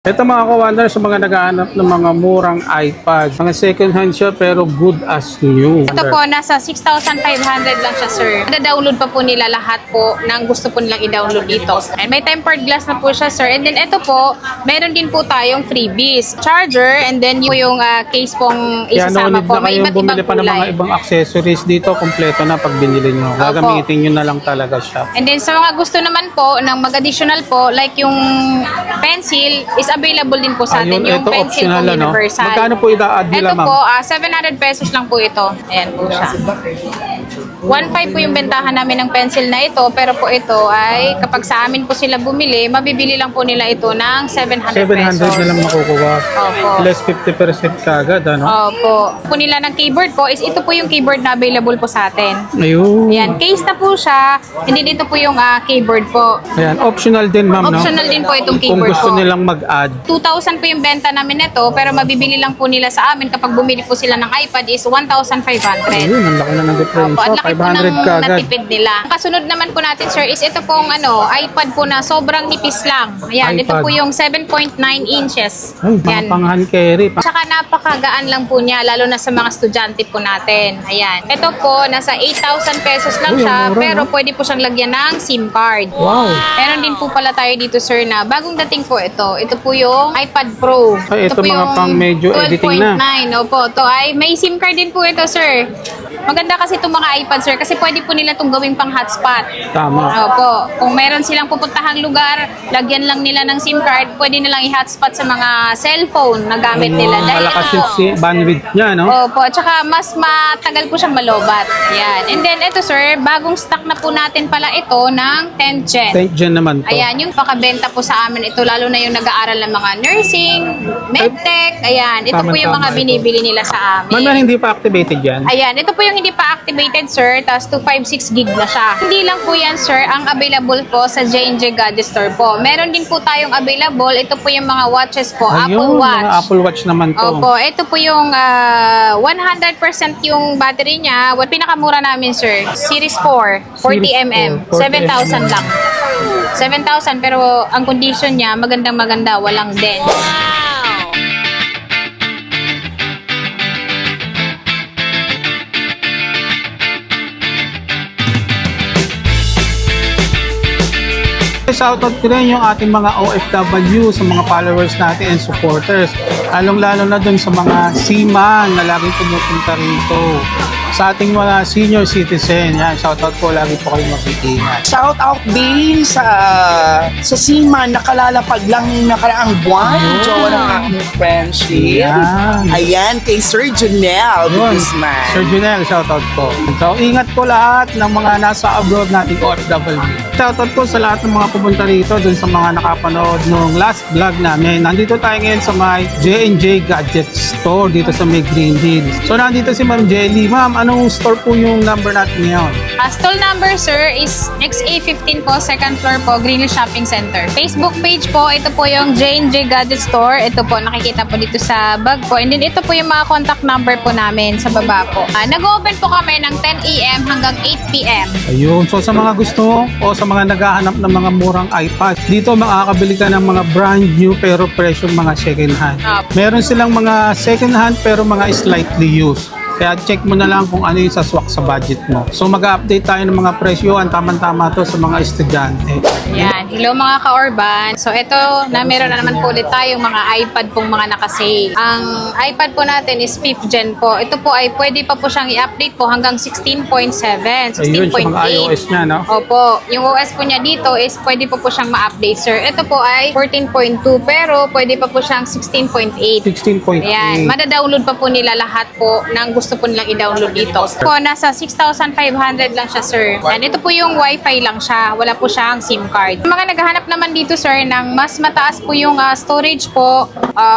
Ito mga ka-wonder sa mga naghahanap ng mga murang iPad. Mga second hand siya pero good as new. Ito po, nasa 6,500 lang siya, sir. Nada-download pa po nila lahat po ng gusto po nilang i-download dito. And may tempered glass na po siya, sir. And then ito po, meron din po tayong freebies. Charger, and then yung case pong Kaya no isasama need po. na May kayong iba't ibang bumili pa ng mga kulay. ibang accessories dito. Kompleto na pag binili nyo. Gagamitin nyo na lang talaga siya. And then sa mga gusto naman po ng mag-additional po, like yung pencil is available din po sa atin. Ayun, Yung ito pencil optional, pong ano? universal. Magkano po ita-add nila, Ito ma'am? po, 700 pesos lang po ito. Ayan po siya. 1.5 po yung bentahan namin ng pencil na ito, pero po ito ay kapag sa amin po sila bumili, mabibili lang po nila ito ng 700 pesos. 700 na lang makukuha. Opo. Less 50% kagad, ano? Opo. Po nila ng keyboard po is ito po yung keyboard na available po sa atin. Ayun. Ayan, case na po siya. Hindi dito po yung keyboard po. Ayan, optional din, ma'am, no? Optional din po itong Kung keyboard gusto po. nilang mag-add. 2,000 po yung benta namin nito, pero mabibili lang po nila sa amin kapag bumili po sila ng iPad is 1,500. Ayun, ang laki na ng difference. Opo, at laki po 500 ng kagad. natipid nila. Kasunod naman po natin, sir, is ito pong iPad po na sobrang nipis lang. Ayan, ito iPad. po yung 7.9 inches. Ay, mga Ayan. pang-hand carry. Tsaka napakagaan lang po niya, lalo na sa mga estudyante po natin. Ayan. Ito po, nasa 8,000 pesos lang Uy, siya, ang mura, pero no? pwede po siyang lagyan ng SIM card. Wow. Meron din po pala tayo dito, sir, na bagong dating po ito. Ito po yung iPad Pro. Ay, ito po mga yung pang medyo editing na. 12.9. Opo, ito ay may SIM card din po ito, sir. Maganda kasi itong mga iPad, sir, kasi pwede po nila itong gawing pang hotspot. Tama. Opo. Kung meron silang pupuntahang lugar, lagyan lang nila ng SIM card, pwede nilang i-hotspot sa mga cellphone na gamit nila. Dahil Malakas ito, yung bandwidth niya, no? opo, at saka mas matagal po siyang malobat. Ayan. And then ito, sir, bagong stock na po natin pala ito ng 10th Gen. 10th gen naman to. Ayan, yung pakabenta po sa amin ito, lalo na yung nag-aaral ng mga nursing, medtech, ayan. Ito po yung Tama-tama mga ito. binibili nila sa Man, amin. hindi pa activated yan. Ayan, ito po yung hindi pa activated, sir, tapos 256 gig na siya. Hindi lang po yan, sir, ang available po sa J&J Gadget Store po. Meron din po tayong available, ito po yung mga watches po, Apple Ayun, Watch. mga Apple Watch naman to. Opo, ito po yung 100% yung battery niya. Pinakamura namin, sir. Series 4, 40mm, 7,000 lang. 7,000 pero ang condition niya magandang maganda, walang dent. Shoutout ko rin yung ating mga OFW sa mga followers natin and supporters. Lalong-lalo na dun sa mga seaman na laging pumupunta rito. Sa ating mga senior citizen, yan, shoutout po, lagi po kayo mag-iingat. Shout out din sa Seaman, nakalalapag lang ng nakaraang buwan. Jowa ng aking friendship. Yan. Ayan, kay Sir Junel Yun, Guzman. Sir Junel, shoutout po. So, ingat po lahat ng mga nasa abroad nating OFW. Shoutout po sa lahat ng mga pupunta rito, dun sa mga nakapanood nung last vlog namin. Nandito tayo ngayon sa may J&J Gadget Store dito sa may Green Hills. So, nandito si Ma'am Jelly. Ma'am, anong store po yung number natin ngayon? Stall number, sir, is XA15 po, second floor po, Green Hills Shopping Center. Facebook page po, ito po yung J&J Gadget Store. Ito po, nakikita po dito sa bag po. And then ito po yung mga contact number po namin sa baba po. Nag-open po kami ng 10 a.m. hanggang 8 p.m. Ayun. So, sa mga gusto o sa mga naghahanap ng mga murang iPad, dito makakabili ka ng mga brand new pero presyong mga second hand. Meron silang mga second hand pero mga slightly used. Kaya check mo na lang kung ano yung saswak sa budget mo. So mag-update tayo ng mga presyo. Ang tama-tama to sa mga estudyante. Yan. Hello mga ka-Orban. So ito, meron na naman po ulit tayong mga iPad pong mga nakasave. Ang iPad po natin is 5th gen po. Ito po ay pwede pa po siyang i-update po hanggang 16.7, 16.8. Ayun, sa mga iOS niya, no? Opo. Yung OS po niya dito is pwede pa po siyang ma-update, sir. Ito po ay 14.2 pero pwede pa po siyang 16.8. 16.8. Ayan, madadownload pa po nila lahat po ng gusto po nilang i-download dito. Po, nasa 6,500 lang siya, sir. And ito po yung wifi lang siya. Wala po siyang SIM card. Mga naghahanap naman dito, sir, ng mas mataas po yung storage po.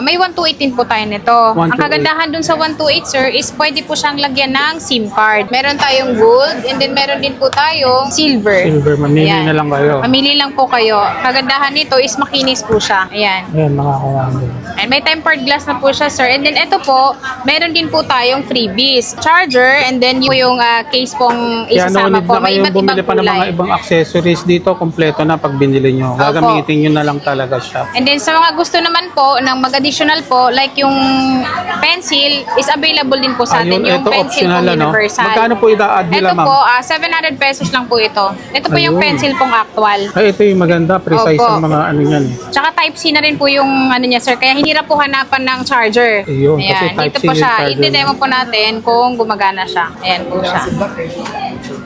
May 128 din po tayo nito. Ang 128. kagandahan dun sa 128, sir, is pwede po siyang lagyan ng SIM card. Meron tayong gold and then meron din po tayong silver. Silver, mamili Ayan. na lang kayo. Mamili lang po kayo. Kagandahan nito is makinis po siya. Ayan. Ayan, mga kawanda. And may tempered glass na po siya, sir. And then ito po, meron din po tayong freebies. Charger, and then yung case pong Kaya no isasama need po. na May kayong iba't bumili ibang pa ng mga kulay. ibang accessories dito. Kompleto na pag binili binili nyo. Opo. Gagamitin nyo na lang talaga siya. And then sa mga gusto naman po ng mag-additional po, like yung pencil is available din po sa atin. Ayun, Yung ito pencil optional, pong ano? universal. Magkano po i-add nila, Ito ma'am? po, 700 pesos lang po ito. Ito po yung Ayun. pencil pong actual. Ay, ito yung maganda. Precise Opo. ang mga ano yan. Tsaka Type-C na rin po yung ano niya, sir. Kaya hindi na po hanapan ng charger. Ayun, kasi Ayan, Type-C dito po yung siya. charger I-demo po natin kung gumagana siya. Ayan po siya.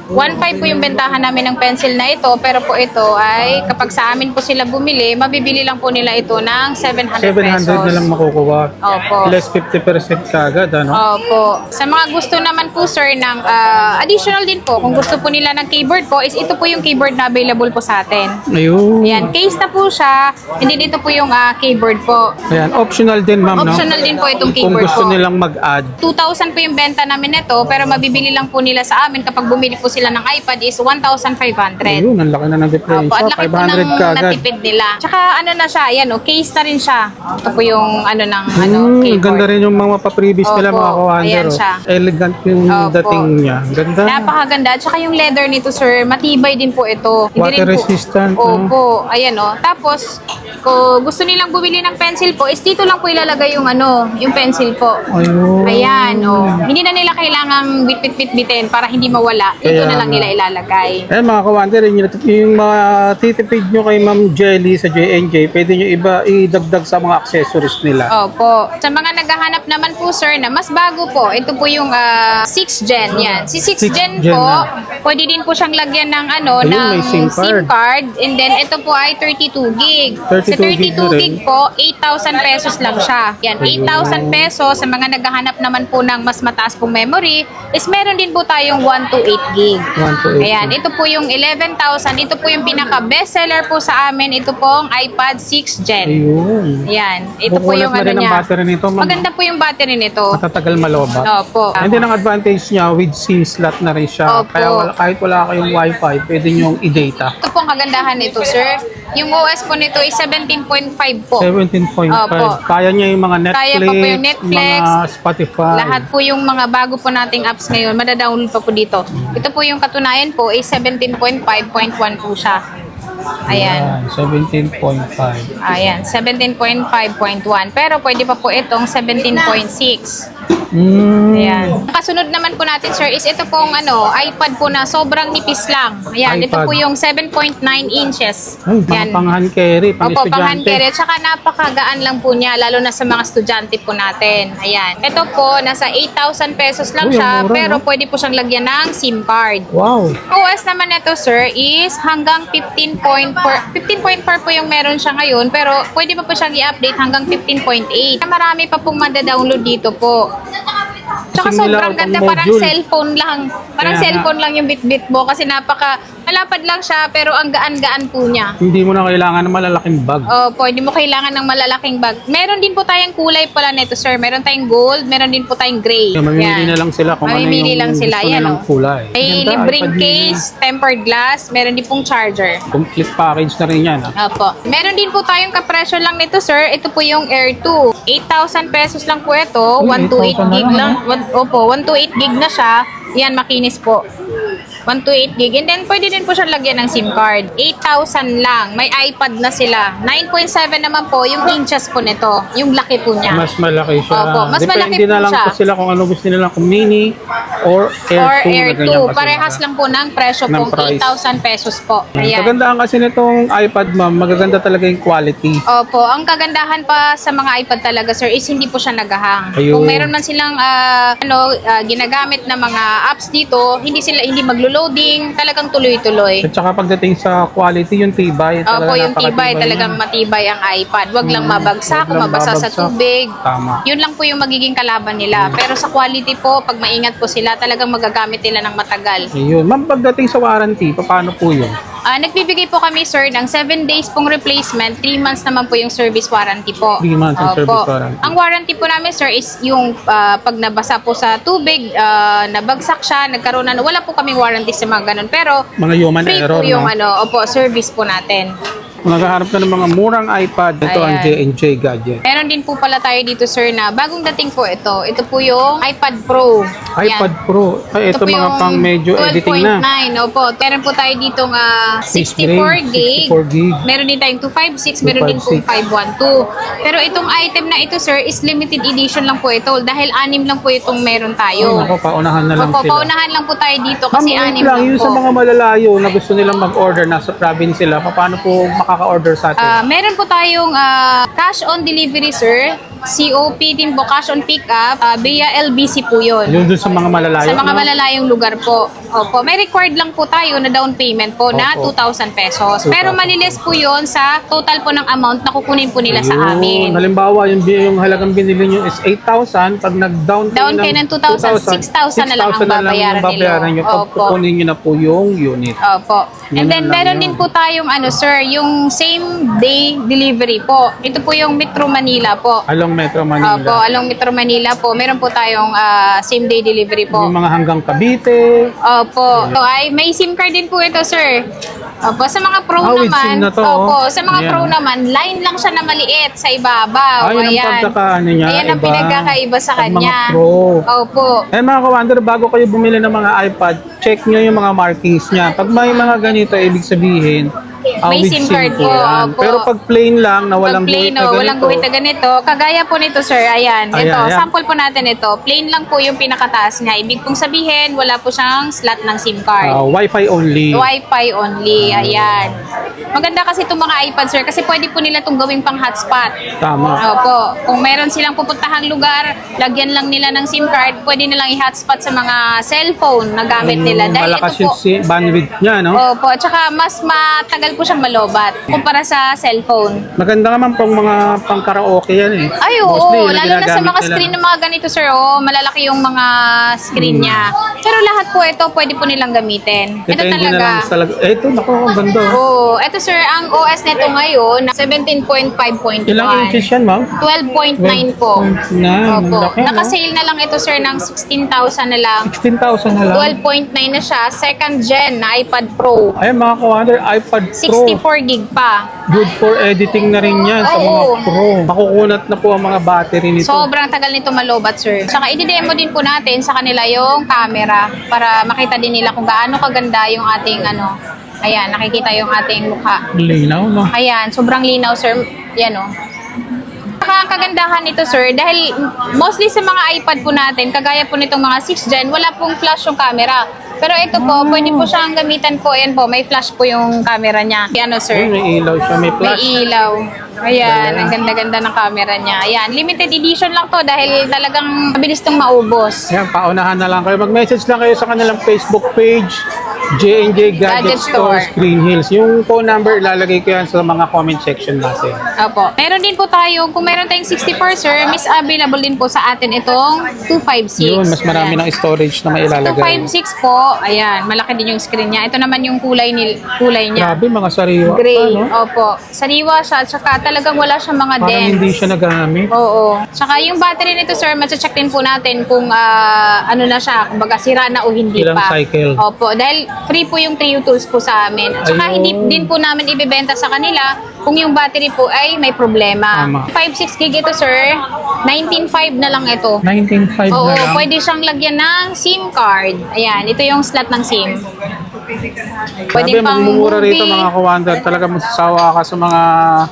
1.5 po yung bentahan namin ng pencil na ito, pero po ito ay kapag sa amin po sila bumili, mabibili lang po nila ito ng 700 pesos. 700 na lang makukuha. Opo. Less 50% kagad, ano? Opo. Sa mga gusto naman po sir ng additional din po, kung gusto po nila ng keyboard po, is ito po yung keyboard na available po sa atin. Ayun. Ayan, case na po siya, hindi dito po yung keyboard po. Ayan, optional din, ma'am, no? Optional din po itong Kung keyboard gusto po. nilang mag-add. 2,000 po yung benta namin nito, pero mabibili lang po nila sa amin kapag bumili po sila ng iPad is 1,500. Ayun, ang laki na ng difference. Opo, at laki po 500 ng kagad. natipid nila. Tsaka ano na siya, ayan o, case na rin siya. Ito po yung ano ng keyboard. Ganda rin yung mga pa-previous nila, Opo, mga kawander. ayan Oh. siya. Elegant yung Opo. dating niya. Ganda. Napakaganda. Tsaka yung leather nito, sir, matibay din po ito. Water resistant, no? Opo. Ayan o. Tapos, kung gusto nilang bumili ng pencil po, is dito lang po ilalagay yung yung pencil po. Ayun. Ayan o. Hindi na nila kailangang bit-bit-bit-bitin para hindi mawala. Dito Kaya na lang nga. nila ilalagay. Eh mga kawander, yung mga titipid nyo kay Ma'am Jelly sa J&J, pwede nyo idagdag sa mga accessories nila. Opo. Sa mga naghahanap naman po, sir, na mas bago po, ito po yung 6th Gen. Yan. Si 6th 6th Gen gen po, na. pwede din po siyang lagyan ng Ayun, ng may SIM SIM card. And then, ito po ay 32 gig. 32 Sa 32 gig na rin. gig po, 8,000 pesos lang siya. Yan, 8,000 pesos. Sa mga naghahanap naman po ng mas mataas pong memory, is meron din po tayong 1 to 8 gig. 1 to 8 Ayan, ito po yung 11,000. Ito po yung pinaka-bestseller po sa amin. Ito pong iPad 6th Gen. Ayun. Yan. Ito po Bukulat yung na rin ang niya. battery nito, ma'am. Maganda po yung battery nito. Matatagal malobat. Opo. And then ang advantage niya, with SIM slot na rin siya. Opo. Kaya kahit wala kayong wifi, pwede nyo i-data. Ito po ang kagandahan nito, sir. Yung OS po nito is 17.5 po. 17.5. Opo. Kaya niya yung mga Netflix, Kaya pa po yung Netflix, mga Spotify. Lahat po yung mga bago po nating apps ngayon, madadownload pa po dito. Ito po yung katunayan po is 17.5.1 po siya. Ayan. 17.5. Ayan, 17.5.1. Pero pwede pa po itong 17.6. Ayan. Kasunod naman po natin, sir, is ito pong iPad po na sobrang nipis lang. Ayan, ito iPad. po yung 7.9 inches. Ay, Ayan. pang hand carry, pang Opo, pang hand estudyante. carry. Tsaka napakagaan lang po niya, lalo na sa mga estudyante po natin. Ayan. Ito po, nasa 8,000 pesos lang Uy, ang siya, mura, pero no? pwede po siyang lagyan ng SIM card. Wow. OS naman ito, sir, is hanggang 15.4. 15.4 po yung meron siya ngayon, pero pwede pa po siyang i-update hanggang 15.8. Marami pa pong mada-download dito po. Tsaka Kasi nila sobrang pang ganda, parang module. cellphone lang. Parang Kaya nga. cellphone lang yung bit-bit mo kasi malapad lang siya, pero ang gaan-gaan po niya. Hindi mo na kailangan ng malalaking bag. Opo, hindi mo kailangan ng malalaking bag. Meron din po tayong kulay pala nito, sir. Meron tayong gold, meron din po tayong gray. Kaya mamimili Yan. na lang sila kung Mamimili ano lang yung sila. gusto Yan, nilang oh. kulay. May Ganda, libreng iPad mini. case, tempered glass, meron din pong charger. Complete package na rin yan. Opo. Meron din po tayong kapresyo lang nito, sir. Ito po yung Air 2. 8,000 pesos lang po ito. Uy, 1 to 8 8,000 na gig lang, lang. Opo, 1 to 8 gig na siya. Yan, makinis po. 1 to 8 gig. And then, pwede din po siya lagyan ng SIM card. 8,000 lang. May iPad na sila. 9.7 naman po yung inches po nito. Yung laki po niya. Mas malaki siya. Opo, mas malaki Depende po na lang siya. po sila kung ano gusto nila, kung mini or Air Or 2. Air na ganyan 2. kasi Parehas sila. lang po ng presyo Ng pong price. 8,000 pesos po. Ayan. Kagandaan kasi nitong iPad, ma'am, magaganda talaga yung quality. Opo, ang kagandahan pa sa mga iPad talaga, sir, is hindi po siya nagahang. Ayun. Kung meron man silang ginagamit na mga apps dito, hindi maglo-loading, talagang tuloy-tuloy. At saka pagdating sa quality, yung tibay. Opo, yung tibay, napakatibay talagang niya. matibay ang iPad. Wag lang mabagsak, Wag lang mabasa sa babagsak. tubig. Tama. Yun lang po yung magiging kalaban nila. Pero sa quality po, pag maingat po sila, talagang magagamit nila ng matagal. Ayun. Ma'am, pagdating sa warranty, paano po yun? Nagbibigay po kami, sir, ng 7 days pong replacement, 3 months naman po yung service warranty po. 3 months ang Opo. service warranty. Ang warranty po namin, sir, is yung pag nabasa po sa tubig, nabagsak siya, nagkaroon wala po kaming warranty sa mga ganun. Pero Mga human free error, po yung no? service po natin. Kung naghahanap ka ng mga murang iPad, ito ang Ayan. J&J Gadget. Meron meron din po pala tayo dito, sir, na bagong dating po ito. Ito po yung iPad Pro. iPad Yan. Pro. Ay, ito po mga yung pang medyo editing na. 12.9. Opo. Meron po tayo ditong 64 gig. 64 gig. Meron din tayong 256. Meron din pong 512. Pero itong item na ito, sir, is limited edition lang po ito. Dahil 6 lang po itong meron tayo. Ay, naku, paunahan na lang Opo, sila. paunahan lang po tayo dito Ma'am, kasi wait 6 lang yung po. sa mga malalayo na gusto nilang mag-order, nasa province sila, paano po makaka-order sa atin? Meron po tayong cash on delivery, sir. COP din po, cash on pickup. Via LBC po yun. Yung dun sa mga malalayo? Sa mga no? malalayong lugar po. Opo. May required lang po tayo na down payment po na Opo. 2,000 pesos. 2,000. Pero maliles po yun sa total po ng amount na kukunin po nila sa Ayun. amin. Halimbawa, yung halagang binili nyo is 8,000. Pag nag-down Down kayo ng 2,000, 6,000 na lang ang babayaran nyo. nila. Pag Opo. kukunin nyo na po yung unit. Opo. Yun And then lang meron yun. din po tayong sir, yung same day delivery po. Ito po yung Metro Manila po. Along Metro Manila. Opo, along Metro Manila po. Meron po tayong same day delivery po. Yung mga hanggang Cavite. Opo. So, ay, may SIM card din po ito, sir. Opo, sa mga pro With naman, SIM na to, opo, sa mga Ayan. pro naman, line lang siya na maliit sa ibabaw. Ayun ang Ayan. pagkakaano niya. Ayan ang iba. pinagkakaiba sa Pag kanya. Mga pro. Opo. Eh mga ka-wonder, bago kayo bumili ng mga iPad, check nyo yung mga markings niya. Pag may mga ganito, ibig sabihin, May with SIM card po, yan. opo. Pero pag plain lang, na walang Pag plain, guhit na ganito, walang guhit na ganito. Kagaya po nito, sir. Ayan. Ayan, Ito, ayan. sample po natin ito. Plain lang po yung pinakataas niya. Ibig pong sabihin, wala po siyang slot ng SIM card. Wi-Fi only. Wi-Fi only. Ayan. Maganda kasi itong mga iPad, sir, kasi pwede po nila itong gawing pang hotspot. Tama. Opo. Kung meron silang pupuntahang lugar, lagyan lang nila ng SIM card, pwede nilang i-hotspot sa mga cellphone na gamit nila. Dahil Malakas ito yung po, bandwidth niya, no? opo, at saka mas matagal po siyang malobat kumpara sa cellphone. Maganda naman pong mga pang-karaoke yan eh. Ay, oo. Mostly, yun ang Lalo na sa ginagamit mga nila. screen ng mga ganito, sir. Oo, malalaki yung mga screen niya. Pero lahat po ito, pwede po nilang gamitin. Ito Depende na lang talaga. talaga. Eh, ito, naku, ang ganda. Oo. Ito, sir, ang OS nito ngayon, 17.5.1. Ilang inches yan, ma'am? 12.9 po. 12.9. Opo. Laki, no? Naka-sale na lang ito, sir, ng 16,000 na lang. 16,000 na lang. 12.9 na siya. Second gen na iPad Pro. Ay, mga ka-wonder, iPad Pro. 64 gig pa. Good for editing na rin yan sa mga Oo. pro. Makukunat na po ang mga battery nito. Sobrang tagal nito malobat, sir. Saka i-demo din po natin sa kanila yung camera para makita din nila kung gaano kaganda yung ating ayan, nakikita yung ating mukha. Linaw, no? Ayan, sobrang linaw, sir. Yan, o. Saka ang kagandahan nito, sir, dahil mostly sa mga iPad po natin, kagaya po nitong mga 6th gen, wala pong flash yung camera. Pero ito po, pwede po siyang gamitan po. Ayan po, may flash po yung camera niya. Yan, Ay, sir. may ilaw siya, may May flash. ilaw. Ayan, ang ganda-ganda ng camera niya. Ayan, limited edition lang to dahil talagang mabilis tong maubos. Yan, paunahan na lang kayo. Mag-message lang kayo sa kanilang Facebook page, J&J Gadget Gadget Store, Store. Green Hills. Yung phone number, ilalagay ko yan sa mga comment section natin. Opo. Meron din po tayo, kung meron tayong 64, sir, miss available din po sa atin itong 256. Yun, mas marami Ayan. ng storage na mailalagay. 256 po, ayan, malaki din yung screen niya. Ito naman yung kulay niya. Grabe, mga sariwa. Gray. pa, no? Opo. Sariwa siya, tsaka talagang wala siyang mga Parang dents. hindi siya nagamit. Oo. Tsaka yung battery nito, sir, matcha-check din po natin kung ano na siya, kumbaga sira na o hindi Ilang pa. cycle? Opo. Dahil free po yung Trio Tools po sa amin. Tsaka Ayun. hindi din po namin ibebenta sa kanila kung yung battery po ay may problema. Tama. 5.6 gig ito, sir. 19.5 na lang ito. 19.5 Oo, na lang. pwede siyang lagyan ng SIM card. Ayan, ito yung slot ng SIM. Grabe, magmumura rito mga kawander. Talaga magsasawa ka sa mga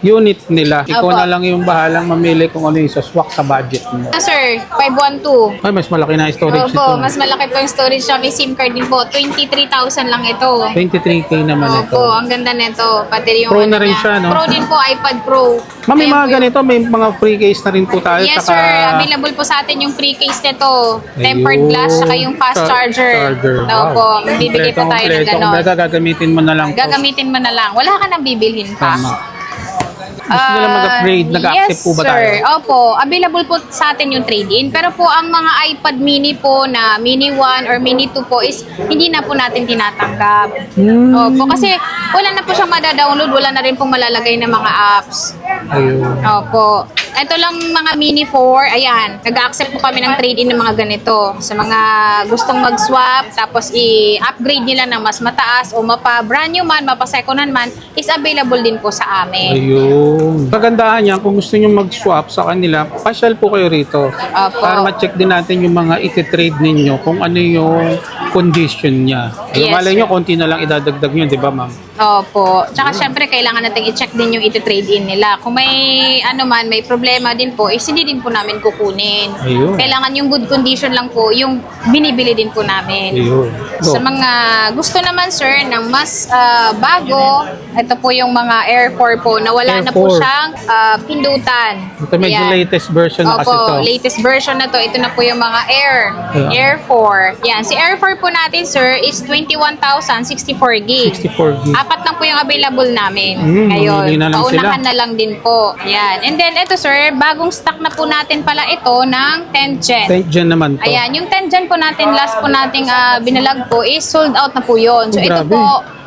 unit nila. Ikaw Opo. na lang yung bahalang mamili kung ano yung saswak sa budget mo. Sir, 512. Ay, mas malaki na yung storage Opo, nito. mas malaki po yung storage siya. May SIM card din po. 23,000 lang ito. 23K naman ito. Opo, ang ganda nito. Pati yung Pro ano na rin niya. siya, no? Pro din po, iPad Pro. Ma'am, may Ayan mga po yung- ganito, may mga free case na rin po tayo. Yes, saka- sir. Available po sa atin yung free case nito. Tempered Ayun. glass, saka yung fast charger. Opo, magbibigay po tayo ng Kompleto. ganon. Kumbaga, gagamitin mo na lang to. Gagamitin mo na lang. Wala ka nang bibilhin pa. Tama. Gusto nila mag-upgrade, nag-accept po ba yes, tayo? sir. Opo, available po sa atin yung trade-in. Pero po, ang mga iPad mini po na mini 1 or mini 2 po is hindi na po natin tinatanggap. Opo, kasi wala na po siyang madadownload, wala na rin pong malalagay na mga apps. Ayun. Opo. Ito lang mga Mini 4. Ayan, nag-accept po kami ng trade-in ng mga ganito. Sa mga gustong mag-swap, tapos i-upgrade nila ng mas mataas o mapa brand new man, mapa second hand man, is available din po sa amin. Ayun. Kagandahan niya, kung gusto niyo mag-swap sa kanila, pasyal po kayo rito. Opo. Para ma-check din natin yung mga iti-trade ninyo, kung ano yung condition niya. Yes, Malay sir. nyo, konti na lang idadagdag nyo, di ba ma'am? Opo. Tsaka syempre kailangan natin i-check din yung iti-trade-in nila. Kung may may problema din po, hindi din po namin kukunin. Ayun. Kailangan yung good condition lang po, yung binibili din po namin. Ayun. Sa mga gusto naman sir ng mas bago, ito po yung mga Air 4 po na wala Air na po 4. siyang pindutan. Ito medyo Ayan. latest version na kasi Opo, to. latest version na to. Ito na po yung mga Ayan. Air 4. Yan, si Air 4 po natin sir is 21,064 gig. 64 gig. Apat lang po yung available namin. Ngayon, mamili na lang paunahan sila. na lang din po. Yan. And then ito sir, bagong stock na po natin pala ito ng 10 Gen. 10 Gen naman to. Ayan, yung 10 Gen po natin, last po nating binalag po is sold out na po yun. So Oh, ito grabe. po,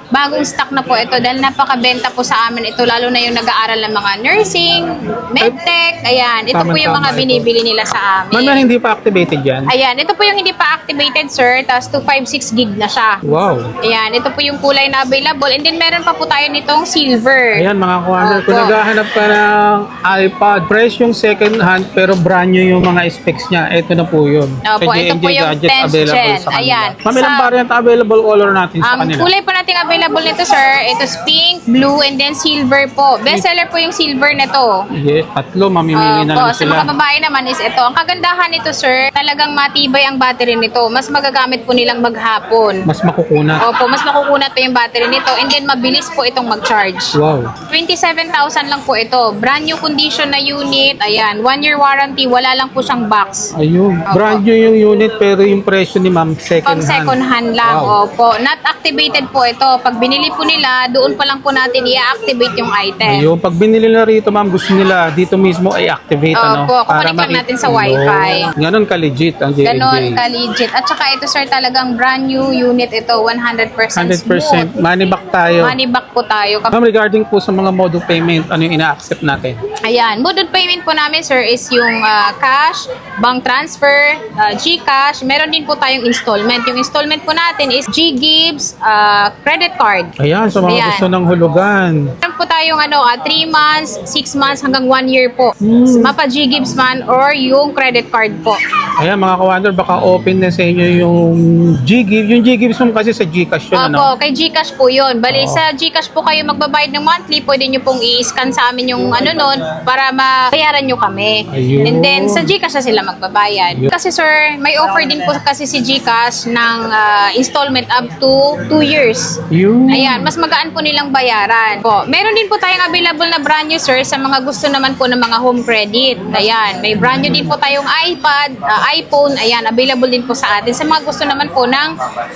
bagong stock na po ito dahil napakabenta po sa amin ito, lalo na yung nag-aaral ng mga nursing, medtech, ayan. Ito po yung Tama-tama mga ito. binibili nila sa Man, amin. hindi pa activated yan. Ayan, ito po yung hindi pa activated sir, tapos 256 gig na siya. Wow. Ayan, ito po yung kulay na available. And then meron pa po tayo nitong silver. Ayan mga kuwander, kung Opo. naghahanap ka ng iPad, fresh yung second hand pero brand new yung mga specs niya, ito na po yun. Opo, ito po yung 10th available gen. sa kanila. Ayan. Ma'am, ilang Sa- variant available color natin sa kanila? Kulay po natin available nito sir, ito is pink, blue, and then silver po. Best seller po yung silver nito. Yes, tatlo, mamimili na lang Sa sila. mga babae naman is ito. Ang kagandahan nito sir, talagang matibay ang battery nito. Mas magagamit po nilang maghapon. Mas makukunat. Opo, mas makukunat po yung battery nito and then mabilis po itong mag-charge. Wow. 27,000 lang po ito. Brand new condition na unit. Ayan, 1 year warranty. Wala lang po siyang box. Ayun. Opo. Brand new yung unit pero yung presyo ni ma'am second Pang hand. second hand lang. Wow. Opo. Not activated po ito. Pag binili po nila, doon pa lang po natin i-activate yung item. Ayun, pag binili na rito ma'am, gusto nila dito mismo ay activate ano. Opo, kukunik lang natin sa wifi. Ganon ka-legit ang J&J. Ganon ka-legit. At saka ito sir, talagang brand new unit ito. 100% 100% money back tayo. Money back po tayo. Ma'am, regarding po sa mga mode of payment, ano yung ina-accept natin? Ayan, mode of payment po namin sir is yung cash, bank transfer, GCash. Meron din po tayong installment. Yung installment po natin is G-Gibbs, credit card. Ayan, sa mga Ayan. gusto ng hulugan. Meron po tayong 3 months, 6 months hanggang 1 year po. Mapa G-Gibbs man or yung credit card po. Ayan, mga kawander, baka open na sa inyo yung G-Gibbs. Yung G-Gibbs mo kasi sa Gcash yun, ano? Opo, kay GCash po yun. Bali, Oo. sa GCash po kayo magbabayad ng monthly, pwede nyo pong i-scan sa amin yung nun para mabayaran nyo kami. Ayun. And then, sa GCash na sila magbabayad. Ayun. Kasi sir, may offer din po kasi si GCash ng installment up to 2 years. Yun. Ayan, mas magaan po nilang bayaran. Po, meron din po tayong available na brand new sir sa mga gusto naman po ng mga home credit. Ayan, may brand new din po tayong iPad, iPhone, ayan, available din po sa atin. Sa mga gusto naman po ng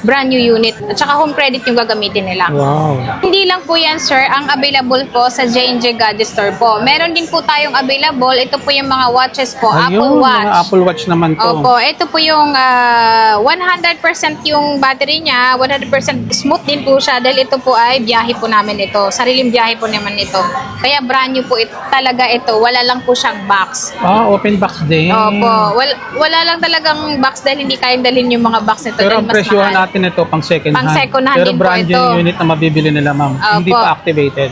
brand new unit at saka home credit yung gagamitin nila. Wow. Hindi lang po yan sir ang available po sa J&J Gadget Store po. Meron din po tayong available. Ito po yung mga watches po, Apple Watch. Mga Apple Watch naman to. Opo, ito po yung 100% yung battery niya, 100% smooth din po siya dahil ito po ay biyahe po namin ito. Sariling biyahe po naman ito. Kaya brand new po talaga ito. Wala lang po siyang box. Open box din. Opo, wala lang talagang box dahil hindi kayang dalhin yung mga box nito. Pero dahil ang mas presyohan mahal. natin ito pang second Pang hand. second hand Pero din po brand new ito. yung unit na mabibili nila ma'am. Hindi Opo. pa activated.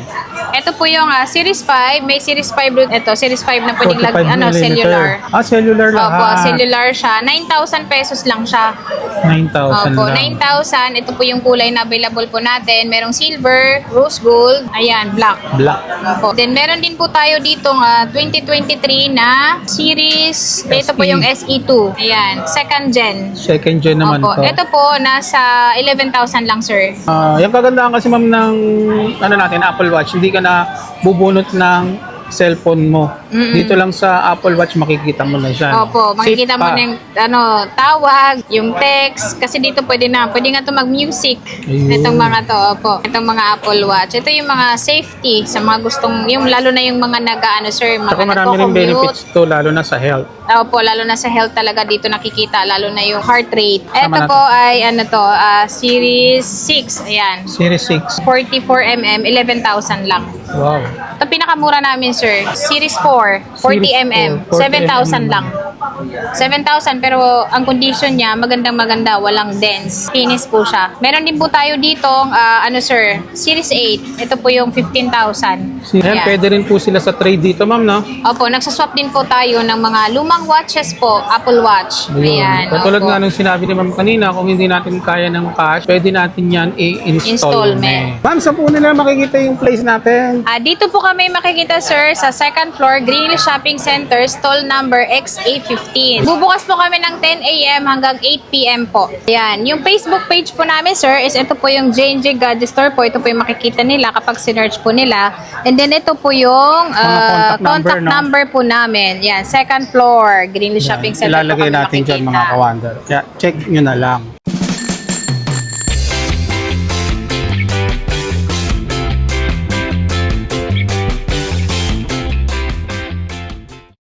Ito po yung Series 5. May Series 5 rin ito. Series 5 na pwedeng 45 millimeter. cellular. Cellular lahat. Opo, cellular siya. 9,000 pesos lang siya. 9,000 Opo, lang. 9,000. Ito po yung kulay na available po natin. Merong silver, rose gold, ayan, black. Black. Opo. Then meron din po tayo dito 2023 na series. Ito po SE. yung SE2. Ayan, second gen. Second gen naman Opo. to. Ito po nasa 11,000 lang, sir. Yung kagandahan kasi ma'am ng natin Apple Watch, hindi ka na bubunot ng cellphone mo. Dito lang sa Apple Watch makikita mo na siya. Opo, makikita Safe mo pa. na yung tawag, yung text, kasi dito pwede nga to mag-music. Ayun. Itong mga to, opo. Itong mga Apple Watch. Ito yung mga safety sa mga gustong, yung lalo na yung mga sir, mga Saka marami rin nagko-commute. benefits to, lalo na sa health. Opo, lalo na sa health talaga dito nakikita, lalo na yung heart rate. Ito Tama po ay Series 6. Ayan. Series 6. 44mm, 11,000 lang. Wow. Ito pinakamura namin, sir. Series 4, 40mm, 7,000 lang. 7,000 pero ang condition niya magandang-maganda, walang dents. Finish po siya. Meron din po tayo dito sir, Series 8. Ito po yung 15,000. Ayan, pwede rin po sila sa trade dito, ma'am, no? Opo, nagsaswap din po tayo ng mga lumang watches po, Apple Watch. Ayan. Katulad opo. nga nung sinabi ni ma'am kanina, kung hindi natin kaya ng cash, pwede natin yan i-installment. Ma'am, saan po nila makikita yung place natin? Dito po kami makikita, sir, sa second floor, Greenhill Shopping Center, stall number XA15. Bubukas po kami ng 10 a.m. hanggang 8 p.m. po. Ayan. Yung Facebook page po namin, sir, is ito po yung J&J Gadget Store po. Ito po yung makikita nila kapag sinerch po nila. And then ito po yung contact number po namin. Yan, second floor, Greenhill Shopping Center. Ilalagay po kami natin dyan, makikita. mga kawander. Kaya check nyo na lang.